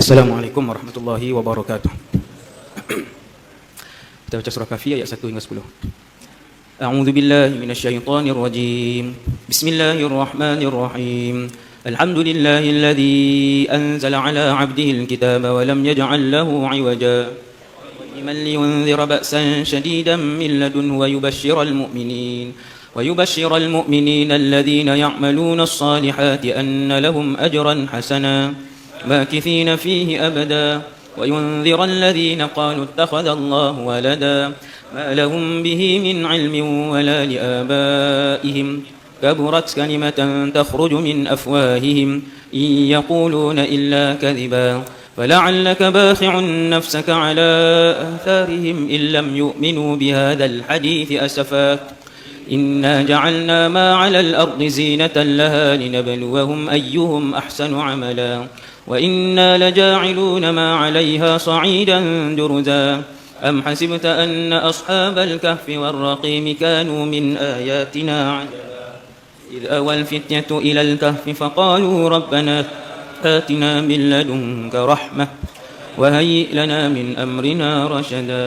Assalamualaikum warahmatullahi wabarakatuh. Kita baca surah Kahfi ayat 1 hingga 10. A'udzu billahi minasyaitonir rajim. Bismillahirrahmanirrahim. Alhamdulillahilladzi anzala 'ala 'abdihi al-kitaba wa lam yaj'al lahu 'iwaja. Liman liyunzira ba'san shadidan min ladunhu ويبشر المؤمنين الذين يعملون الصالحات أن لهم أجرا حسنا ماكثين فيه أبدا وينذر الذين قالوا اتخذ الله ولدا ما لهم به من علم ولا لآبائهم كبرت كلمة تخرج من أفواههم إن يقولون إلا كذبا فلعلك باخع نفسك على آثارهم إن لم يؤمنوا بهذا الحديث أسفا إنا جعلنا ما على الأرض زينة لها لنبلوهم أيهم أحسن عملا وإنا لجاعلون ما عليها صعيدا جرزا أم حسبت أن أصحاب الكهف والرقيم كانوا من آياتنا عجبا إذ أوى الفتية إلى الكهف فقالوا ربنا آتنا من لدنك رحمة وهيئ لنا من أمرنا رشدا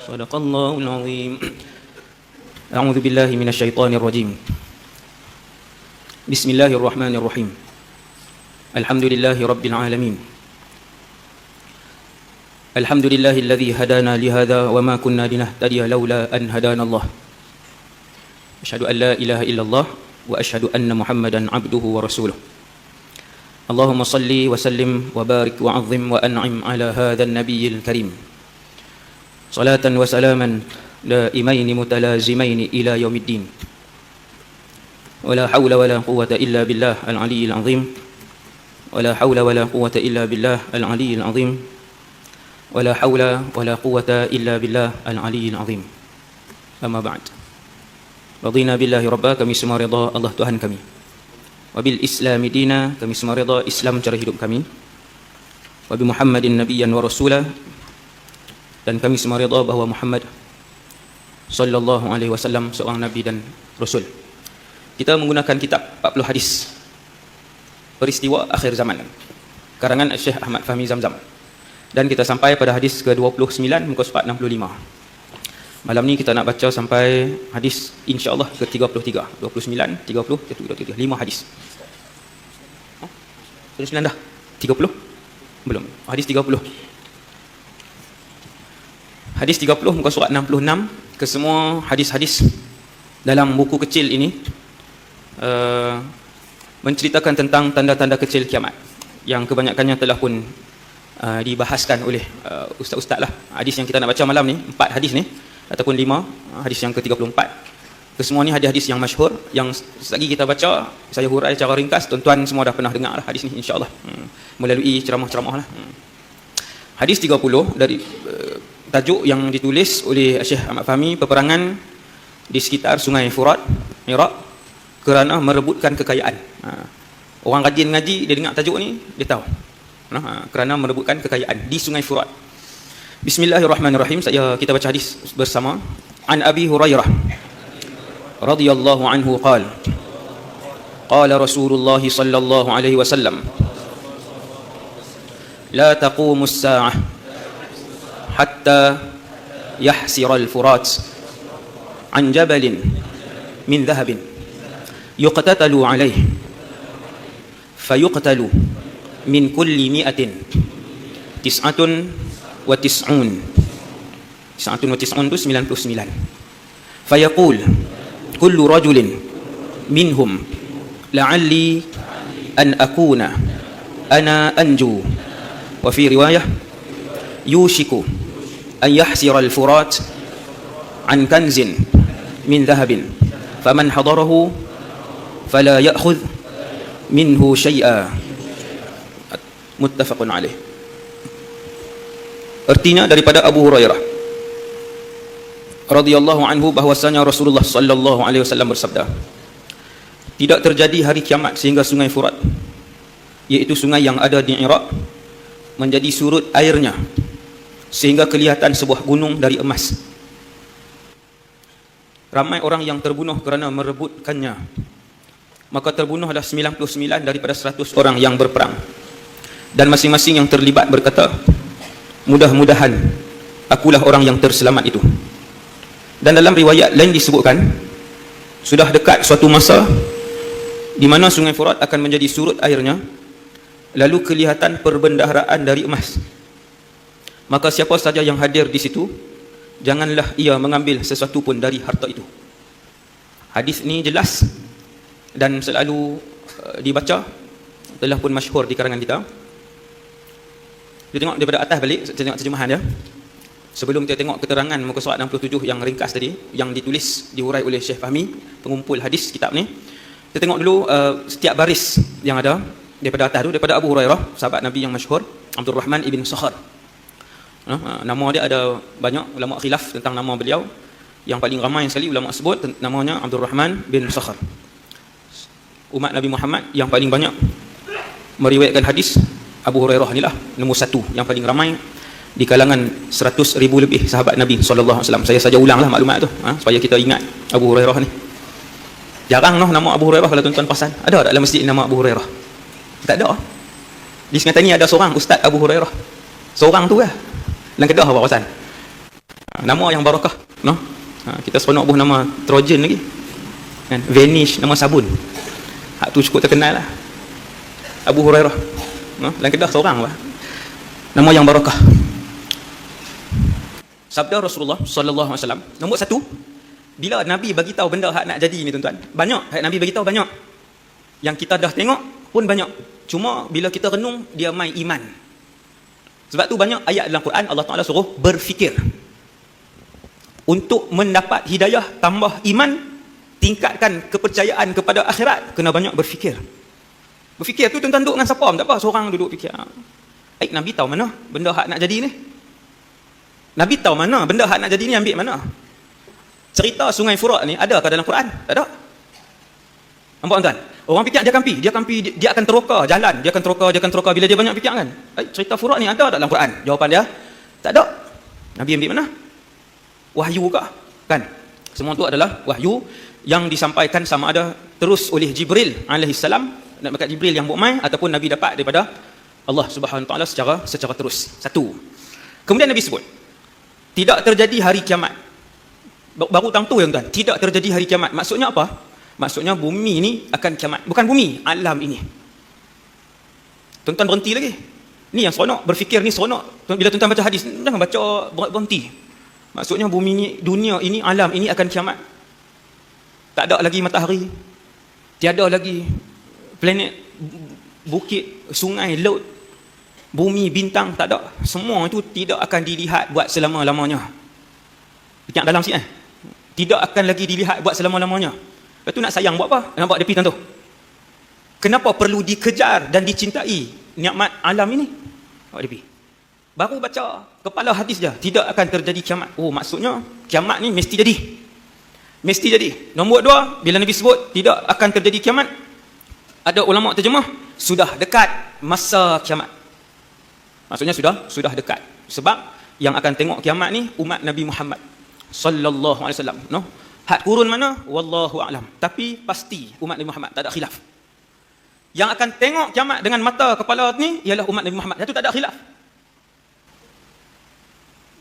صدق الله العظيم. أعوذ بالله من الشيطان الرجيم. بسم الله الرحمن الرحيم. الحمد لله رب العالمين. الحمد لله الذي هدانا لهذا وما كنا لنهتدي لولا أن هدانا الله. أشهد أن لا إله إلا الله وأشهد أن محمدا عبده ورسوله. اللهم صل وسلم وبارك وعظم وأنعم على هذا النبي الكريم صلاة وسلاما دائمين متلازمين إلى يوم الدين ولا حول ولا قوة إلا بالله العلي العظيم ولا حول ولا قوة إلا بالله العلي العظيم ولا حول ولا قوة إلا بالله العلي العظيم. أما بعد, رضينا بالله ربا, kami semua reda Allah Tuhan kami, wabil islami dina, kami semua reda Islam cara hidup kami, wabi Muhammadin nabiyyan wa rasulah, dan kami semua reda bahawa Muhammad sallallahu alaihi wasallam seorang nabi dan rasul. Kita menggunakan kitab 40 hadis peristiwa akhir zaman karangan Syekh Ahmad Fahmi Zamzam, dan kita sampai pada hadis ke-29 muka surat 65. Malam ni kita nak baca sampai hadis insya-Allah ke-33, 29, 30, 33, 5 hadis. 29 dah? 30? Belum. Hadis 30. Hadis 30 muka surat 66. Kesemua hadis-hadis dalam buku kecil ini menceritakan tentang tanda-tanda kecil kiamat yang kebanyakannya telah pun dibahaskan oleh ustaz-ustaz lah. Hadis yang kita nak baca malam ni, 4 hadis ni ataupun 5, hadis yang ke-34. Kesemua ni hadis-hadis yang masyhur yang lagi kita baca, saya hurai secara ringkas. Tuan-tuan semua dah pernah dengar lah hadis ni insya-Allah melalui ceramah-ceramah lah. Hadis 30 dari tajuk yang ditulis oleh Syekh Ahmad Fahmi, peperangan di sekitar Sungai Furat, Iraq, kerana merebutkan kekayaan. Orang rajin ngaji, dia dengar tajuk ni, dia tahu. Kerana merebutkan kekayaan di Sungai Furat. Bismillahirrahmanirrahim. Kita baca hadis bersama. An Abi Hurairah radhiyallahu anhu qala qala Rasulullah sallallahu alaihi wasallam la taqumus sa'ah حتى يحسر الفرات عن جبل من ذهب يقتتل عليه فيقتل من كل 199 itu 99 فيقول كل رجل منهم لعلي أن أكون أنا أنجو وفي رواية يوشك أن يحسر الفرات عن كنز من ذهب فمن حضره فلا يأخذ منه شيئا متفق عليه. Artinya daripada Abu Hurairah radhiyallahu anhu bahwasanya Rasulullah sallallahu alaihi wasallam bersabda, tidak terjadi hari kiamat sehingga sungai Furat, iaitu sungai yang ada di Iraq, menjadi surut airnya sehingga kelihatan sebuah gunung dari emas. Ramai orang yang terbunuh kerana merebutkannya. Maka terbunuhlah 99 daripada 100 orang yang berperang. Dan masing-masing yang terlibat berkata, mudah-mudahan akulah orang yang terselamat itu. Dan dalam riwayat lain disebutkan, sudah dekat suatu masa di mana sungai Furat akan menjadi surut airnya, lalu kelihatan perbendaharaan dari emas. Maka siapa saja yang hadir di situ, janganlah ia mengambil sesuatu pun dari harta itu. Hadis ini jelas dan selalu dibaca, telah pun masyhur di kalangan kita. Kita tengok daripada atas balik, kita tengok terjemahan dia. Sebelum kita tengok keterangan muka surat 67 yang ringkas tadi, yang ditulis, dihurai oleh Syekh Fahmi, pengumpul hadis kitab ni. Kita tengok dulu setiap baris yang ada daripada atas tu, daripada Abu Hurairah, sahabat Nabi yang masyhur, Abdul Rahman ibn Sakhar. Nama dia ada banyak ulama khilaf tentang nama beliau. Yang paling ramai sekali ulama sebut namanya Abdul Rahman bin Sakhar. Umat Nabi Muhammad yang paling banyak meriwayatkan hadis, Abu Hurairah inilah nombor satu yang paling ramai di kalangan 100,000 lebih sahabat Nabi SAW. Saya saja ulanglah maklumat tu supaya kita ingat Abu Hurairah ni. Jarang nama Abu Hurairah kalau tuan-tuan perasan. Ada tak dalam masjid nama Abu Hurairah? Tak ada. Di Sungai Tani ada seorang Ustaz Abu Hurairah. Seorang tu lah. Dan Kedah apa perasan? Nama yang barakah. Kita seronok buh nama Trojan lagi. Kan? Vanish, nama sabun. Hak tu cukup terkenal lah. Abu Hurairah. Dan Kedah seorang lah. Nama yang barakah. Sabda Rasulullah sallallahu alaihi wasallam, nombor satu, bila Nabi bagi tahu benda hak nak jadi ni tuan-tuan, banyak hak Nabi bagi tahu banyak. Yang kita dah tengok pun banyak. Cuma bila kita renung, dia mai iman. Sebab tu banyak ayat dalam Quran Allah Taala suruh berfikir. Untuk mendapat hidayah, tambah iman, tingkatkan kepercayaan kepada akhirat, kena banyak berfikir. Berfikir tu tuan-tuan duduk dengan siapa? Tak apa, seorang duduk fikir. Nabi tahu mana benda hak nak jadi ni? Nabi tahu mana benda hak nak jadi ni, ambil mana? Cerita sungai Furat ni ada ke dalam Quran? Tak ada. Nampak tuan? Orang fikir dia akan pi, dia akan teroka jalan, dia akan teroka bila dia banyak fikir kan. Cerita Furat ni ada tak dalam Quran? Jawapan dia, tak ada. Nabi ambil mana? Wahyu ke? Kan? Semua tu adalah wahyu yang disampaikan sama ada terus oleh Jibril alaihissalam, nak Jibril yang buat mai, ataupun Nabi dapat daripada Allah Subhanahu Wa Taala secara terus. Satu. Kemudian Nabi sebut, tidak terjadi hari kiamat. Baru tang tu yang tuan, tidak terjadi hari kiamat. Maksudnya apa? Maksudnya bumi ni akan kiamat. Bukan bumi, alam ini. Tuan-tuan berhenti lagi. Ni yang seronok, berfikir ni seronok. Bila tuan-tuan baca hadis, jangan baca berhenti. Maksudnya bumi ni, dunia ini, alam ini akan kiamat. Tak ada lagi matahari. Tiada lagi planet, bukit, sungai, laut, bumi, bintang, tak ada. Semua itu tidak akan dilihat buat selama-lamanya. Dekat dalam sini tidak akan lagi dilihat buat selama-lamanya. Lepas tu nak sayang buat apa? Nampak depi tu. Kenapa perlu dikejar dan dicintai nikmat alam ini? Nampak depi. Baru baca kepala hadis dia, tidak akan terjadi kiamat. Oh, maksudnya kiamat ni mesti jadi. Mesti jadi. Nombor dua, bila Nabi sebut tidak akan terjadi kiamat, ada ulama terjemah, sudah dekat masa kiamat. Maksudnya sudah dekat. Sebab yang akan tengok kiamat ni umat Nabi Muhammad sallallahu alaihi wasallam. Had kurun mana? Wallahu a'lam. Tapi pasti umat Nabi Muhammad, tak ada khilaf. Yang akan tengok kiamat dengan mata kepala ni ialah umat Nabi Muhammad. Itu tak ada khilaf.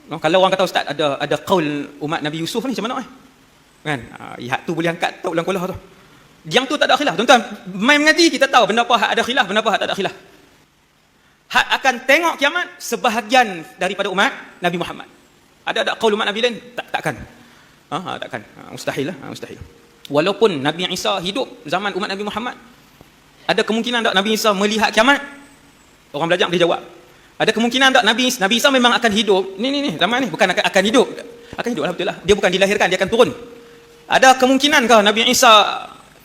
Kalau orang kata ustaz ada qaul umat Nabi Yusuf ni macam mana kan? Hak tu boleh angkat tak ulang kulah tu. Yang tu tak ada khilaf. Tuan-tuan, main mengaji kita tahu benda apa hak ada khilaf, benda apa hak tak ada khilaf. Hak akan tengok kiamat sebahagian daripada umat Nabi Muhammad. Ada qaul umat Nabi lain? Takkan. Takkan. Mustahil lah. Mustahil. Walaupun Nabi Isa hidup zaman umat Nabi Muhammad, ada kemungkinan tak Nabi Isa melihat kiamat? Orang belajar boleh jawab. Ada kemungkinan tak Nabi Isa memang akan hidup? Ni zaman ni bukan akan hidup. Akan hidup lah, betul lah. Dia bukan dilahirkan, dia akan turun. Ada kemungkinankah Nabi Isa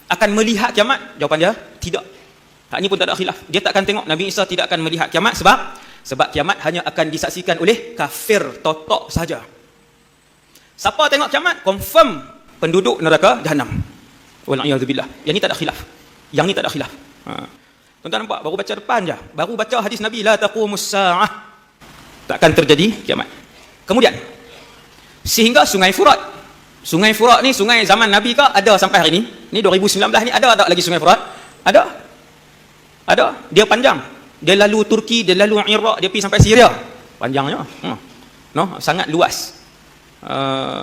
akan melihat kiamat? Jawapan dia, tidak. Hak ni pun tak ada khilaf. Dia tak akan tengok. Nabi Isa tidak akan melihat kiamat sebab kiamat hanya akan disaksikan oleh kafir totok saja. Siapa tengok kiamat? Confirm penduduk neraka Jahannam. Wal'iyadzubillah. Yang ni tak ada khilaf. Yang ni tak ada khilaf. Tuan-tuan nampak? Baru baca depan je. Baru baca hadis Nabi, la taqumus sa'ah. Takkan terjadi kiamat. Kemudian, sehingga Sungai Furat. Sungai Furat ni sungai zaman Nabi ke? Ada sampai hari ni. Ni 2019 ni ada tak lagi Sungai Furat? Ada. Dia panjang. dia lalu Turki, dia lalu Iraq, dia pergi sampai Syria. Panjangnya. No, sangat luas.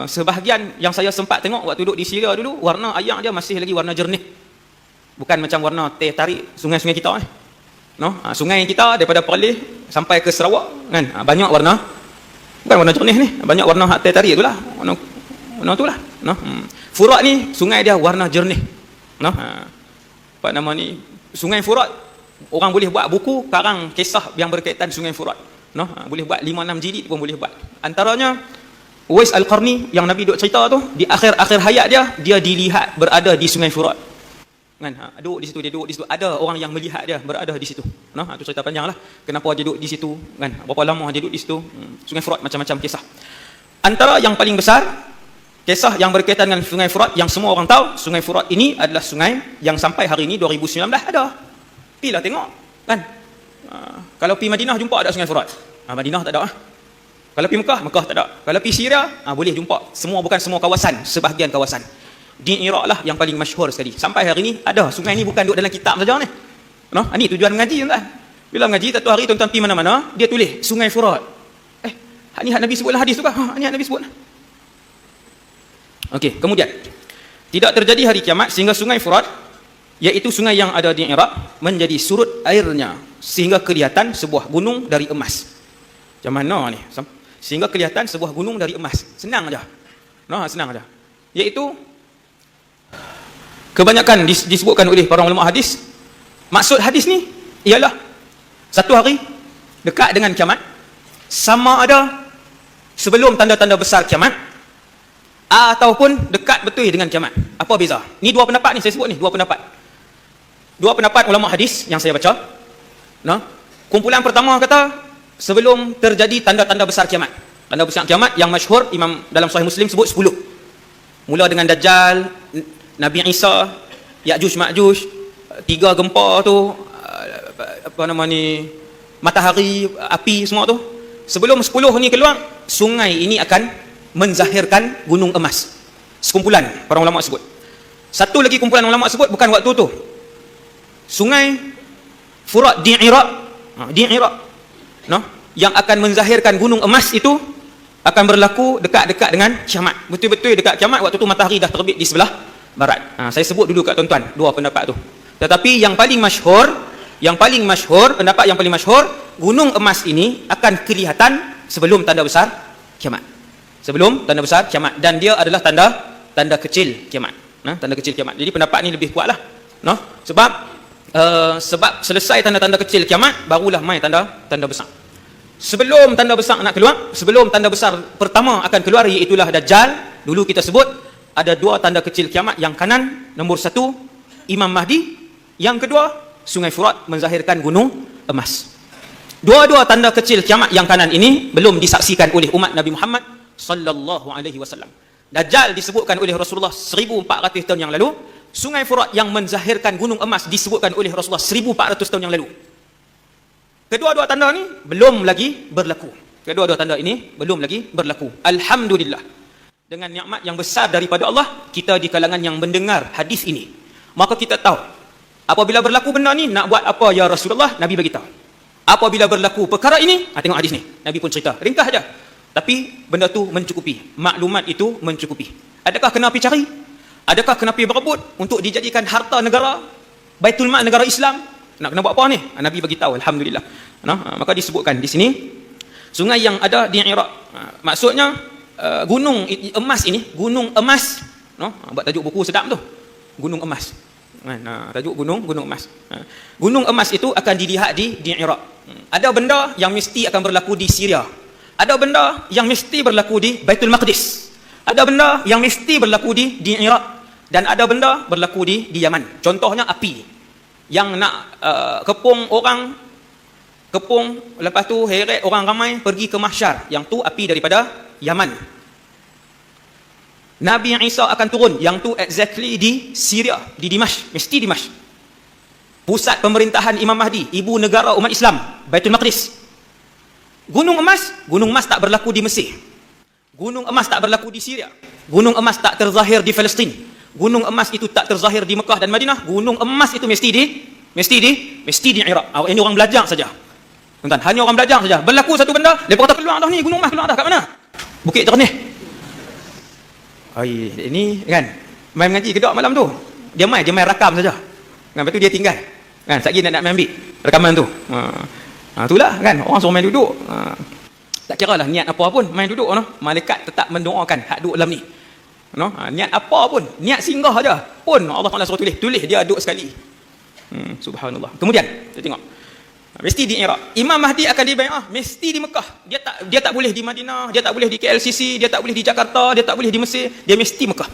Sebahagian yang saya sempat tengok waktu duduk di Syria dulu, warna air dia masih lagi warna jernih. Bukan macam warna teh tarik sungai-sungai kita No, sungai kita daripada Perlis sampai ke Sarawak kan, banyak warna, bukan warna jernih ni, banyak warna teh tarik itulah, warna itulah. No. Furat ni sungai dia warna jernih. No. Apa nama ni? Sungai Furat, orang boleh buat buku karang kisah yang berkaitan Sungai Furat. No, boleh buat 5-6 jilid pun boleh buat. Antaranya Uwais Al-Qarni yang Nabi duk cerita tu, di akhir-akhir hayat dia dilihat berada di Sungai Furat. Kan, duduk di situ, dia duduk di situ. Ada orang yang melihat dia berada di situ. No, itu cerita panjanglah. Kenapa dia duduk di situ? Kan, berapa lama dia duduk di situ? Sungai Furat, macam-macam kisah. Antara yang paling besar, kisah yang berkaitan dengan Sungai Furat yang semua orang tahu, Sungai Furat ini adalah sungai yang sampai hari ini 2019 ada. Pilah tengok, kan? Kalau pergi Madinah jumpa ada Sungai Furat. Madinah tak ada. Kalau pergi Mekah tak ada. Kalau pergi Syria, boleh jumpa. Bukan semua kawasan, sebahagian kawasan. Di Iraq lah yang paling masyhur sekali. Sampai hari ini ada sungai ni, bukan duduk dalam kitab saja ni. No, ini tujuan mengaji tuan. Bila mengaji satu hari tuan-tuan pergi mana-mana, dia tulis Sungai Furat. Ni hak Nabi sebutlah hadis tu kah? Ni hak Nabi sebut. Okey, kemudian tidak terjadi hari kiamat sehingga Sungai Furat, iaitu sungai yang ada di Iraq, menjadi surut airnya sehingga kelihatan sebuah gunung dari emas. Macam mana ni? Sehingga kelihatan sebuah gunung dari emas. Senang aja. No, senang aja. Iaitu kebanyakan disebutkan oleh para ulama hadis, maksud hadis ni ialah satu hari dekat dengan kiamat, sama ada sebelum tanda-tanda besar kiamat ataupun dekat betul dengan kiamat. Apa beza? Ni dua pendapat ni saya sebut ni, dua pendapat ulama hadis yang saya baca. No? Kumpulan pertama kata sebelum terjadi tanda-tanda besar kiamat. Tanda besar kiamat yang masyhur Imam dalam Sahih Muslim sebut 10. Mula dengan Dajjal, Nabi Isa, Ya'juj Ma'juj, 3 gempa tu, apa nama ni, matahari, api, semua tu. Sebelum 10 ni keluar, sungai ini akan menzahirkan gunung emas. Sekumpulan para ulama sebut. Satu lagi kumpulan ulama sebut bukan waktu tu. Sungai Furat di Iraq, no, yang akan menzahirkan gunung emas itu akan berlaku dekat-dekat dengan kiamat. Betul-betul dekat kiamat, waktu tu matahari dah terbit di sebelah barat. Saya sebut dulu kat tuan-tuan dua pendapat tu. Tetapi yang paling masyhur, pendapat yang paling masyhur, gunung emas ini akan kelihatan sebelum tanda besar kiamat. Sebelum tanda besar kiamat, dan dia adalah tanda kecil kiamat. Tanda kecil kiamat. Jadi pendapat ni lebih kuatlah. No? Sebab selesai tanda-tanda kecil kiamat, barulah mai tanda besar. Sebelum tanda besar nak keluar, sebelum tanda besar pertama akan keluar, iaitulah Dajjal. Dulu kita sebut ada dua tanda kecil kiamat. Yang kanan, nombor 1 Imam Mahdi, yang kedua Sungai Furat menzahirkan gunung emas. Dua-dua tanda kecil kiamat yang kanan ini belum disaksikan oleh umat Nabi Muhammad sallallahu alaihi wasallam. Dajjal disebutkan oleh Rasulullah 1400 tahun yang lalu. Sungai Furat yang menzahirkan gunung emas disebutkan oleh Rasulullah 1400 tahun yang lalu. Kedua-dua tanda ni belum lagi berlaku. Alhamdulillah. Dengan nikmat yang besar daripada Allah, kita di kalangan yang mendengar hadis ini. Maka kita tahu, apabila berlaku benda ni, nak buat apa ya Rasulullah? Nabi bagi tahu. Apabila berlaku perkara ini, tengok hadis ni. Nabi pun cerita, ringkas aja. Tapi benda tu mencukupi. Maklumat itu mencukupi. Adakah kena pergi cari? Adakah kena pergi berebut untuk dijadikan harta negara, Baitul Mal negara Islam? Nak kena buat apa ni? Nabi bagi tahu, alhamdulillah. Maka disebutkan di sini sungai yang ada di Iraq. Maksudnya gunung emas ini, gunung emas, buat tajuk buku sedap tu. Gunung emas. Tajuk gunung emas. Gunung emas itu akan dilihat di Iraq. Ada benda yang mesti akan berlaku di Syria. Ada benda yang mesti berlaku di Baitul Maqdis. Ada benda yang mesti berlaku di Iraq, dan ada benda berlaku di Yaman. Contohnya api yang nak kepung, lepas tu heret orang ramai pergi ke mahsyar, yang tu api daripada Yaman. Nabi Isa akan turun, yang tu exactly di Syria, di Dimashq, mesti Dimashq. Pusat pemerintahan Imam Mahdi, ibu negara umat Islam, Baitul Maqdis. Gunung emas tak berlaku di Mesir. Gunung emas tak berlaku di Syria. Gunung emas tak terzahir di Palestin. Gunung emas itu tak terzahir di Mekah dan Madinah. Gunung emas itu mesti Mesti di Iraq. Ini orang belajar saja. Tuan-tuan, hanya orang belajar saja. Berlaku satu benda, depa kata keluar dah ni, gunung emas keluar dah kat mana? Bukit Ternih. Ini kan, main mengaji kedok malam tu. Dia main rakam saja. Kan, lepas tu dia tinggal. Kan, sekali nak ambil rakaman tu. Itulah kan, orang suruh main duduk. Tak kira lah niat apa pun, main duduk no. Malaikat tetap mendoakan hak duduk dalam ni. No? Niat apa pun, niat singgah aja pun Allah Taala suruh tulis dia duduk sekali. Subhanallah. Kemudian kita tengok. Mesti di Iraq. Imam Mahdi akan dibai'ah mesti di Mekah. Dia tak boleh di Madinah, dia tak boleh di KLCC, dia tak boleh di Jakarta, dia tak boleh di Mesir, dia mesti Mekah.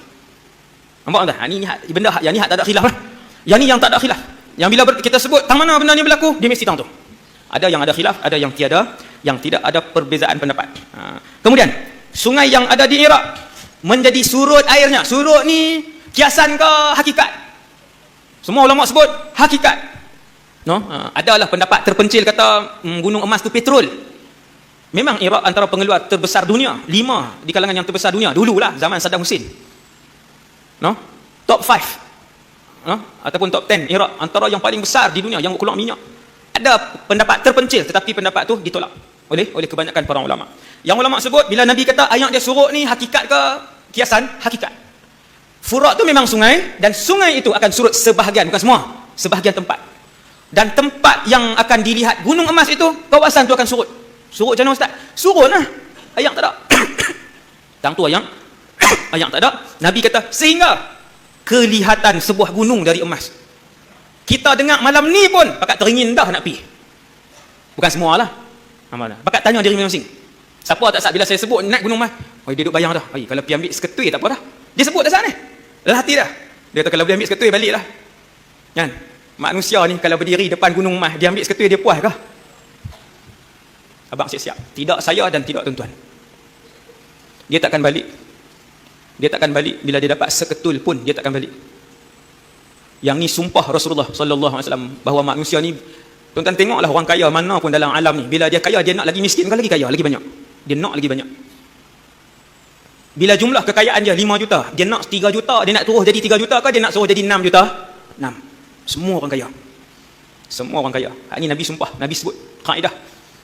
Nampak tak? Ini benda yang ni hak tak ada khilaf lah. Yang ni yang tak ada khilaf. Yang bila kita sebut tang mana benda ni berlaku, dia mesti tang tu. Ada yang ada khilaf, ada yang tiada, yang tidak ada perbezaan pendapat. Kemudian, sungai yang ada di Iraq menjadi surut airnya. Surut ni kiasan ke hakikat? Semua ulama sebut hakikat. No? Adalah pendapat terpencil kata gunung emas tu petrol. Memang Iraq antara pengeluar terbesar dunia, 5 di kalangan yang terbesar dunia dululah zaman Saddam Hussein. No? Top 5. No? Ataupun top 10 Iraq antara yang paling besar di dunia yang keluar minyak. Ada pendapat terpencil tetapi pendapat tu ditolak oleh kebanyakan para ulama. Yang ulama sebut bila Nabi kata ayat dia surut ni hakikat ke kiasan? Hakikat. Furat tu memang sungai dan sungai itu akan surut sebahagian, bukan semua, sebahagian tempat. Dan tempat yang akan dilihat gunung emas itu, kawasan itu akan surut. Surut macam mana Ustaz? Surut lah. Ayat tak ada. Tang tu ayat tak ada. Nabi kata sehingga kelihatan sebuah gunung dari emas. Kita dengar malam ni pun pakat teringin dah nak pergi. Bukan semualah. Pakat tanya diri masing-masing. Siapa tak sat bila saya sebut naik gunung emas? Dia duduk bayang dah. Kalau pergi ambil seketui tak apa dah. Dia sebut dah sana. Dalam hati dah. Dia kata kalau boleh ambil seketui baliklah. Kan? Manusia ni kalau berdiri depan gunung emas, dia ambil seketui dia puas kah? Abang siap-siap. Tidak saya dan tidak tuan-tuan. Dia takkan balik. Dia takkan balik bila dia dapat seketul pun dia takkan balik. Yang ni sumpah Rasulullah sallallahu alaihi wasallam bahawa manusia ni, tuan-tuan tengoklah orang kaya mana pun dalam alam ni, bila dia kaya dia nak lagi miskin, bukan lagi kaya, lagi banyak. Dia nak lagi banyak. Bila jumlah kekayaan dia 5 juta, dia nak 3 juta, dia nak terus jadi 3 juta ke dia nak suruh jadi 6 juta? 6. Semua orang kaya. Semua orang kaya. Hak ni Nabi sumpah, Nabi sebut kaedah.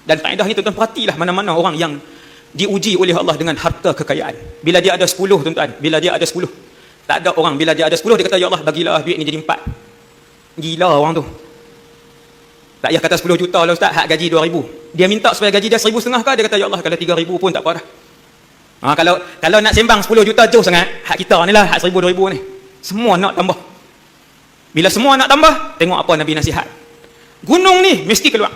Dan kaedah ni tuan-tuan perhatilah mana-mana orang yang diuji oleh Allah dengan harta kekayaan. Bila dia ada 10 tuan-tuan, bila dia ada 10. Tak ada orang bila dia ada 10 dia kata ya Allah bagilah duit ni jadi 4. Gila orang tu. Tak payah kata 10 juta lah Ustaz, hak gaji 2,000. Dia minta supaya gaji dia 1,500 ke dia kata ya Allah kalau 3,000 pun tak apa dah. Kalau nak sembang 10 juta jauh sangat, hak kita ni lah, hak 1,000 2,000 ni. Semua nak tambah. Bila semua nak tambah, tengok apa Nabi nasihat. Gunung ni mesti keluar.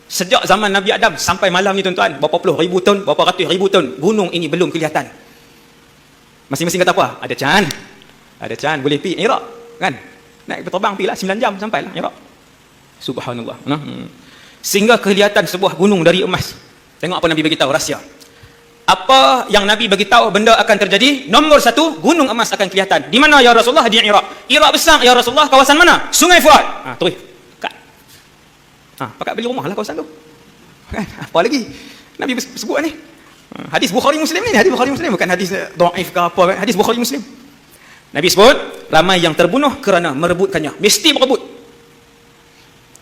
Sejak zaman Nabi Adam sampai malam ni tuan-tuan, berapa puluh ribu tahun, berapa ratus ribu tahun, gunung ini belum kelihatan. Masing-masing kata apa? Ada can, boleh pergi Iraq, kan? Naik berterbang pergilah 9 jam sampailah Iraq. Subhanallah. Sehingga kelihatan sebuah gunung dari emas. Tengok apa Nabi bagi tahu rahsia. Apa yang Nabi bagi tahu benda akan terjadi? Nombor 1, gunung emas akan kelihatan. Di mana ya Rasulullah? Di Iraq. Iraq besar ya Rasulullah, kawasan mana? Sungai Furat. Terus. Pakat beli rumah lah kawasan tu. Kan? Apa lagi? Nabi sebut ni. Hadis Bukhari Muslim ni, hadis Bukhari Muslim, bukan hadis dhaif ke apa, hadis Bukhari Muslim. Nabi sebut, ramai yang terbunuh kerana merebutkannya. Mesti berebut.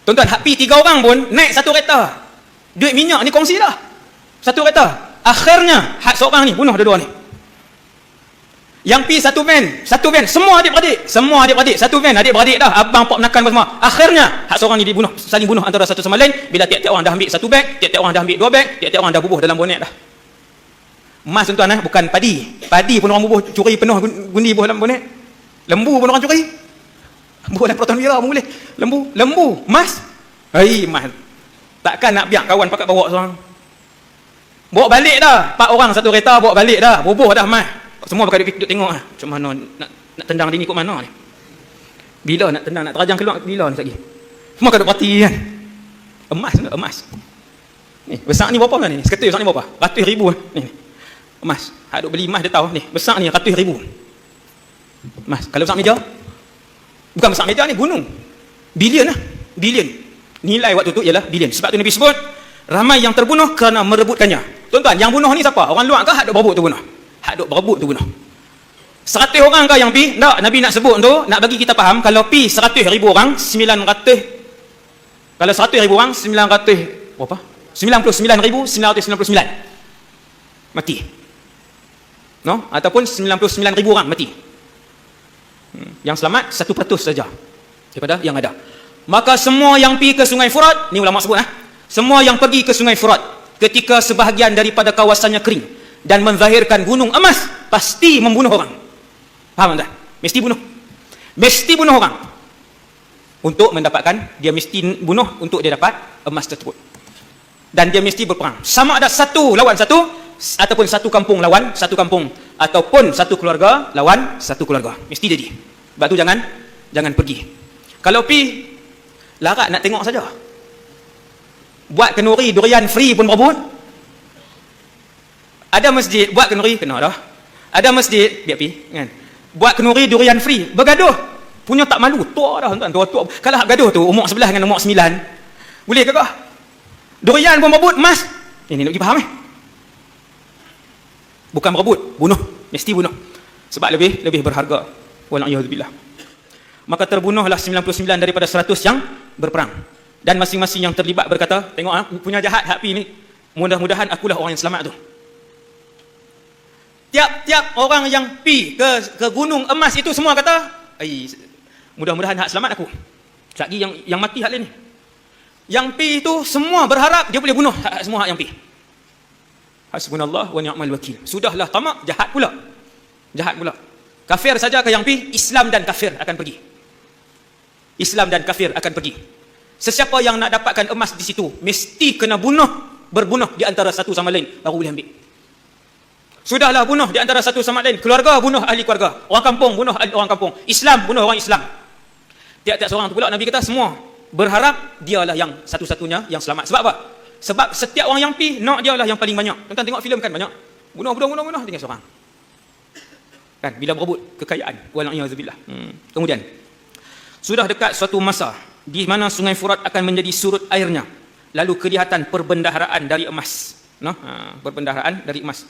Tuan-tuan, hak pi 3 orang pun naik satu kereta. Duit minyak ni kongsi dah. Satu kereta. Akhirnya hak seorang ni bunuh dua-dua ni. Yang pi satu van, semua adik-beradik, satu van adik-beradik dah, abang pak menakan semua. Akhirnya hak seorang ni dibunuh, saling bunuh antara satu sama lain bila tiap-tiap orang dah ambil satu beg, tiap-tiap orang dah ambil 2 beg, tiap-tiap orang dah bubuh dalam bonet dah. Emas tuan-tuan bukan padi. Padi pun orang bubuh curi penuh gundi bubuh dalam bonet. Lembu pun orang curi. Bubuh dalam Proton Wira pun boleh. Lembu, emas. Emas. Takkan nak biar kawan pakat bawa seorang. Bawa balik dah. 4 orang satu kereta bawa balik dah. Bubuh dah emas. Semua pakai duduk tengok macam mana nak tendang dia ni kot mana ni. Bila nak tendang, nak terajang keluar bila ni lagi. Semua kena perhati kan. Emas. Ni, besar ni berapa kan ni? Seketul besar ni berapa? Ratus ribu ni. Emas. Hak duk beli emas dia tahu ni. Besar ni ratus ribu. Emas. Kalau besar meja? Bukan besar meja ni, gunung. Bilion lah. Bilion. Nilai waktu tu ialah bilion. Sebab tu Nabi sebut, ramai yang terbunuh kerana merebutkannya. Tuan-tuan, yang bunuh ni siapa? Orang luar ke hak duk berebut tu bunuh? Hak duk berebut tu bunuh. 100 orang kah yang pi? Tak, Nabi nak sebut tu, nak bagi kita faham, kalau pi 100,000 orang, 900, kalau 100,000 orang, 900, berapa? 99,999 mati. No? Ataupun 99,000 orang mati. Yang selamat 1% saja daripada yang ada. Maka semua yang pergi ke Sungai Furat, ni ulama sebut, semua yang pergi ke Sungai Furat ketika sebahagian daripada kawasannya kering dan menzahirkan gunung emas, pasti membunuh orang. Faham tak? Mesti bunuh. Mesti bunuh orang. Untuk mendapatkan, dia mesti bunuh untuk dia dapat emas tersebut. Dan dia mesti berperang. Sama ada satu lawan satu, ataupun satu kampung lawan satu kampung, ataupun satu keluarga lawan satu keluarga. Mesti jadi. Sebab tu jangan pergi. Kalau pergi, larat nak tengok saja. Buat kenduri durian free pun berebut. Ada masjid buat kenduri, kena dah. Ada masjid, biar pergi kan. Buat kenduri durian free, bergaduh. Punya tak malu, tua dah tuan, tua. Kalau gaduh tu umur 11 dengan umur 9, boleh ke kah? Durian pun berebut, emas. Ini nak pergi faham Bukan berebut, bunuh. Mesti bunuh. Sebab lebih berharga. Wala'iyahzubillah. Maka terbunuhlah 99 daripada 100 yang berperang. Dan masing-masing yang terlibat berkata, tengok punya jahat hak pi ni. Mudah-mudahan akulah orang yang selamat tu. Tiap-tiap orang yang pi ke gunung emas itu semua kata, mudah-mudahan hak selamat aku. Lagi yang mati hak lain ni. Yang pi itu semua berharap dia boleh bunuh semua hak yang pi. Hasbunallah wa ni'mal wakil. Sudahlah tamak, jahat pula. Kafir saja ke yang pi, Islam dan kafir akan pergi. Islam dan kafir akan pergi. Sesiapa yang nak dapatkan emas di situ, mesti kena berbunuh di antara satu sama lain, baru boleh ambil. Sudahlah bunuh di antara satu sama lain. Keluarga bunuh ahli keluarga. Orang kampung bunuh ahli orang kampung. Islam bunuh orang Islam. Tiap-tiap seorang tu pula Nabi kata semua berharap dialah yang satu-satunya yang selamat. Sebab apa? Sebab setiap orang yang pi nak dialah yang paling banyak. Tuan-tuan tengok filem kan banyak. Bunuh tinggal seorang. Kan bila berebut kekayaan. Wala'iyahzubillah. Kemudian sudah dekat suatu masa di mana Sungai Furat akan menjadi surut airnya. Lalu kelihatan perbendaharaan dari emas. Perbendaharaan dari emas.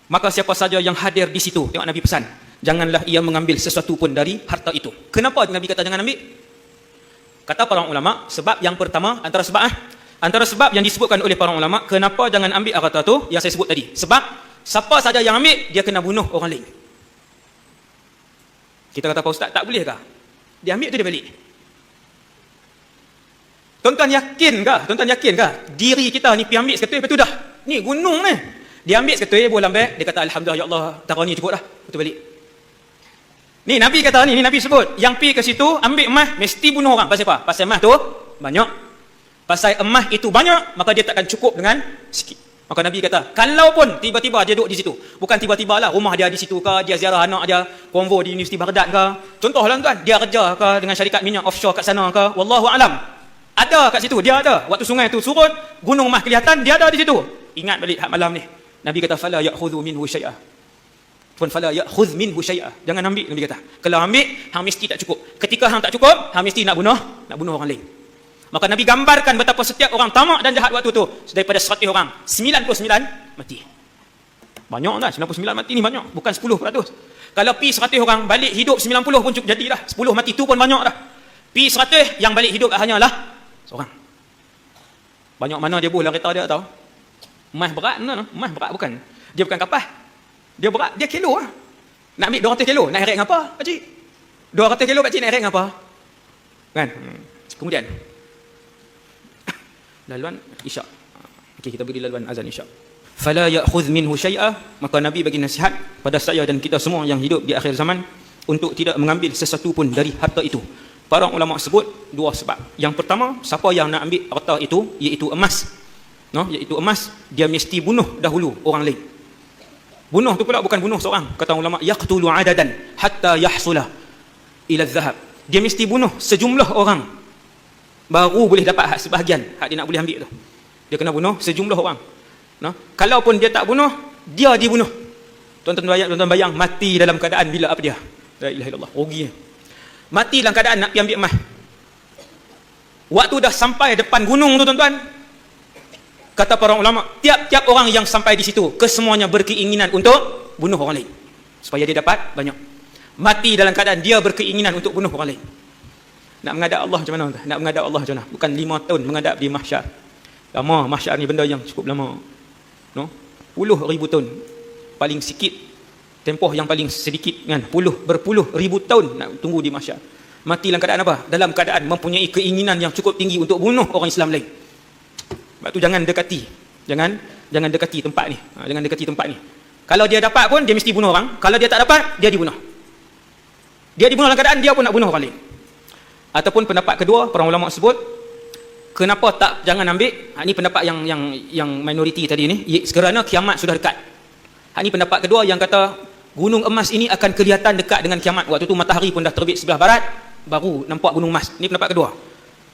Maka siapa saja yang hadir di situ, tengok Nabi pesan, janganlah ia mengambil sesuatu pun dari harta itu. Kenapa Nabi kata jangan ambil? Kata para ulama, sebab yang pertama, antara sebab yang disebutkan oleh para ulama, kenapa jangan ambil harta tu, yang saya sebut tadi. Sebab siapa saja yang ambil, dia kena bunuh orang lain. Kita kata, Pak Ustaz, tak boleh kah? Dia ambil tu dia balik. Tuan-tuan yakin kah? Diri kita ni pergi ambil seketui, lepas tu dah. Ni gunung ni. Dia ambil seketui, boleh lambat. Dia kata, Alhamdulillah, ya Allah, taruh ni cukup dah. Betul balik. Ni Nabi kata ni Nabi sebut. Yang pergi ke situ, ambil emas, mesti bunuh orang. Pasal apa? Pasal emas tu banyak. Pasal emas itu banyak, maka dia takkan cukup dengan sikit. Maka Nabi kata, kalau pun tiba-tiba dia duduk di situ. Bukan tiba-tiba lah, rumah dia di situ ke, dia ziarah anak dia, konvo di Universiti Baghdad ke. Contohlah tuan, dia kerja ke dengan syarikat minyak offshore kat sana ke. Wallahu a'lam. Ada kat situ, dia ada. Waktu sungai tu surut, gunung emas kelihatan, dia ada di situ. Ingat balik hak malam ni. Nabi kata fala ya'khudhu minhu syai'ah. Fala ya'khudh minhu syai'ah. Jangan ambil, Nabi kata. Kalau ambil, hang mesti tak cukup. Ketika hang tak cukup, hang mesti nak bunuh orang lain. Maka Nabi gambarkan betapa setiap orang tamak dan jahat waktu tu. Daripada 100 orang, 99 mati. Banyak dah, 99 mati ni banyak, bukan 10%. Kalau pi 100 orang balik hidup 90 pun cukup jadilah. 10 mati tu pun banyak dah. Pi 100 yang balik hidup hanyalah seorang. Banyak mana dia buh dalam kereta dia tahu? Emas berat emas berat bukan. Dia bukan kapas. Dia berat, dia kilo lah. Nak ambil 200 kilo, nak heret ngapa? Pakcik. 200 kilo pakcik nak heret ngapa? Kan? Kemudian laluan isyak. Okey, kita beri laluan azan isyak. Fala ya'khudh minhu syai'ah, maka Nabi bagi nasihat pada saya dan kita semua yang hidup di akhir zaman untuk tidak mengambil sesuatu pun dari harta itu. Para ulama sebut dua sebab. Yang pertama, siapa yang nak ambil harta itu, iaitu emas. Iaitu emas, dia mesti bunuh dahulu orang lain. Bunuh tu pula bukan bunuh seorang. Kata ulama, yaqtulu adadan hatta yahsula ila adh-dhahab. Dia mesti bunuh sejumlah orang baru boleh dapat hak sebahagian, hak dia nak boleh ambil tu. Dia kena bunuh sejumlah orang. Kalaupun dia tak bunuh, dia dibunuh. Tuan-tuan bayang mati dalam keadaan bila apa dia? La ilaha illallah, rugi. Mati dalam keadaan nak pergi ambil emas. Waktu dah sampai depan gunung tu tuan-tuan, kata para ulama, tiap-tiap orang yang sampai di situ, kesemuanya berkeinginan untuk bunuh orang lain. supaya dia dapat banyak. Mati dalam keadaan dia berkeinginan untuk bunuh orang lain. Nak menghadap Allah macam mana? Nak menghadap Allah macam mana? Bukan 5 tahun menghadap di mahsyar. Lama mahsyar ni benda yang cukup lama. No? Puluh ribu tahun. Paling sikit tempoh yang paling sedikit kan, berpuluh ribu tahun nak tunggu di mahsyar. Mati dalam keadaan apa? Dalam keadaan mempunyai keinginan yang cukup tinggi untuk bunuh orang Islam lain. Sebab tu jangan dekati. Jangan dekati tempat ni. Jangan dekati tempat ni. Kalau dia dapat pun dia mesti bunuh orang. Kalau dia tak dapat, dia dibunuh. Dia dibunuh dalam keadaan dia pun nak bunuh orang lain. Ataupun pendapat kedua, para ulama sebut, kenapa tak jangan ambil? Ini pendapat yang minoriti tadi ni, kerana kiamat sudah dekat. Ini pendapat kedua yang kata gunung emas ini akan kelihatan dekat dengan kiamat. Waktu tu matahari pun dah terbit sebelah barat, baru nampak gunung emas. Ini pendapat kedua.